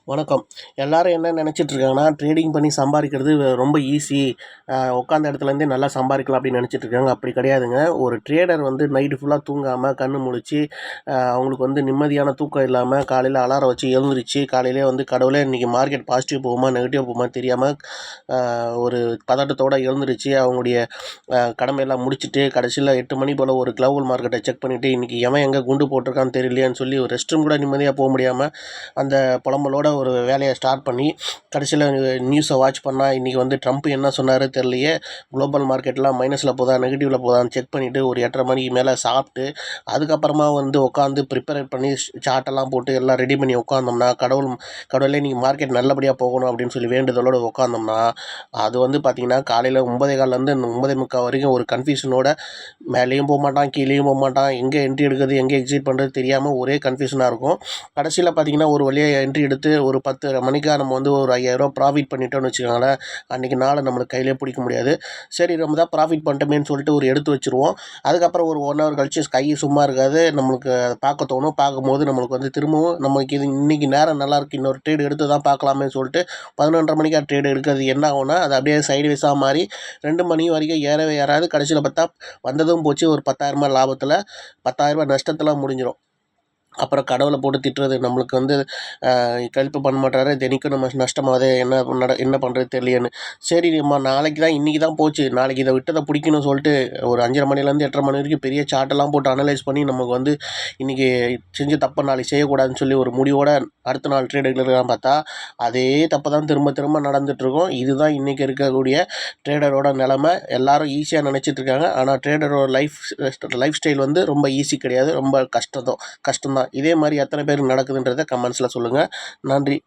வணக்கம். எல்லாரும் என்ன நெனச்சிட்டு இருக்காங்கன்னா, ட்ரேடிங் பண்ணி சம்பாரிக்கிறது ரொம்ப ஈஸி. உட்காந்த இடத்துலேருந்தே நல்லா சம்பாரிக்கலாம் அப்படின்னு நெனச்சிட்டு இருக்காங்க. அப்படி கிடையாதுங்க. ஒரு ட்ரேடர் வந்து நைட்டு ஃபுல்லா தூங்காம, கண்ணு முழிச்சு, அவங்களுக்கு வந்து நிம்மதியான தூக்கம் இல்லாம, காலையில அலாரம் வச்சு எழுந்திரிச்சு, காலையிலேயே வந்து கடவுளே இன்னைக்கு மார்க்கெட் பாசிட்டிவ் போகுமா, நெகட்டிவ் போகுமா தெரியாம, ஒரு பதட்டத்தோட எழுந்திரிச்சு, அவங்களுடைய கடமையெல்லாம் முடிச்சுட்டு, கடைசியில 8 மணி போல ஒரு குளோபல் மார்க்கெட்டை செக் பண்ணிட்டு, இன்னைக்கு எவன் எங்க குண்டு போட்டிருக்கான்னு தெரியலையேன்னு சொல்லி ஒரு ரெஸ்ட் ரூம் கூட நிம்மதியா போ முடியாம, அந்த புலம்பலோட ஒரு வேலையை ஸ்டார்ட் பண்ணி கடைசியில் நியூஸை வாட்ச் பண்ணால் இன்றைக்கி வந்து ட்ரம்ப் என்ன சொன்னார் தெரியலையே, குளோபல் மார்க்கெட்லாம் மைனஸில் போதா நெகட்டிவில் போதான்னு செக் பண்ணிவிட்டு ஒரு 8:30 மணிக்கு மேலே சாப்பிட்டு அதுக்கப்புறமா வந்து உட்காந்து ப்ரிப்பேர் பண்ணி சார்ட்டெல்லாம் போட்டு எல்லாம் ரெடி பண்ணி உட்காந்தோம்னா கடவுளே நீங்கள் மார்க்கெட் நல்லபடியாக போகணும் அப்படின்னு சொல்லி வேண்டுதலோடு உட்காந்தோம்னா அது வந்து பார்த்திங்கன்னா காலையில் 9:15 9:45 வரைக்கும் ஒரு கன்ஃபியூஷனோட மேலேயும் போக மாட்டான் கீழேயும் போக மாட்டான், எங்கே என்ட்ரி எடுக்கிறது எங்கே எக்ஸிட் பண்ணுறது தெரியாமல் ஒரே கன்ஃபியூஷனாக இருக்கும். கடைசியில் பார்த்திங்கன்னா ஒரு வழியாக என்ட்ரி எடுத்து ஒரு 10 மணிக்காக நம்ம வந்து ஒரு 5,000 ப்ராஃபிட் பண்ணிட்டோம்னு வச்சுக்கோங்களேன். அன்றைக்கி நாளை நம்மளுக்கு கையிலே பிடிக்க முடியாது. சரி நம்ம தான் ப்ராஃபிட் பண்ணிட்டோமேன்னு சொல்லிட்டு ஒரு எடுத்து வச்சுருவோம். அதுக்கப்புறம் ஒரு 1 ஹவர் கழிச்சு கை சும்மா இருக்காது, நம்மளுக்கு பார்க்க தோணும். பார்க்கும்போது நம்மளுக்கு வந்து திரும்பவும் நமக்கு இது இன்றைக்கி நேரம் நல்லாயிருக்கு, இன்னொரு ட்ரேடு எடுத்து தான் பார்க்கலாமே சொல்லிட்டு 11:30 மணிக்காக ட்ரேடு எடுக்கிறது என்ன ஆகும்னா அது அப்படியே சைடுவேஸாக மாறி 2 மணி வரைக்கும் ஏறவே ஏறாது. கடைசியில் பார்த்தா வந்ததும் போச்சு, ஒரு 10,000 லாபத்தில் 10,000 நஷ்டத்தில் முடிஞ்சிடும். அப்புறம் கடவுளை போட்டு திட்டுறது, நம்மளுக்கு வந்து ஹெல்ப் பண்ண மாட்டாரு, தினைக்கும் நம்ம நஷ்டமாகுது, என்ன பண்ணுறது தெரியலையேன்னு. சரி நம்ம நாளைக்கு தான் இன்றைக்கி தான் போச்சு, நாளைக்கு இதை விட்டதை பிடிக்கணும்னு சொல்லிட்டு ஒரு 5:30 மணிலேருந்து 8:30 மணி வரைக்கும் பெரிய சார்ட்டெல்லாம் போட்டு அனலைஸ் பண்ணி நமக்கு வந்து இன்றைக்கி செஞ்ச தப்பை நாளைக்கு செய்யக்கூடாதுன்னு சொல்லி ஒரு முடிவோட அடுத்த நாள் ட்ரேட் எடுக்கலாம் பார்த்தா அதே தப்பை தான் திரும்ப திரும்ப நடந்துகிட்ருக்கோம். இதுதான் இன்றைக்கி இருக்கக்கூடிய ட்ரேடரோட நிலமை. எல்லாரும் ஈஸியாக நினச்சிட்டு இருக்காங்க, ஆனால் ட்ரேடரோட லைஃப் ஸ்டைல் வந்து ரொம்ப ஈஸி கிடையாது, ரொம்ப கஷ்டம்தான். இதே மாதிரி எத்தனை பேருக்கு நடக்குதுன்றதை கமெண்ட்ஸில் சொல்லுங்கள். நன்றி.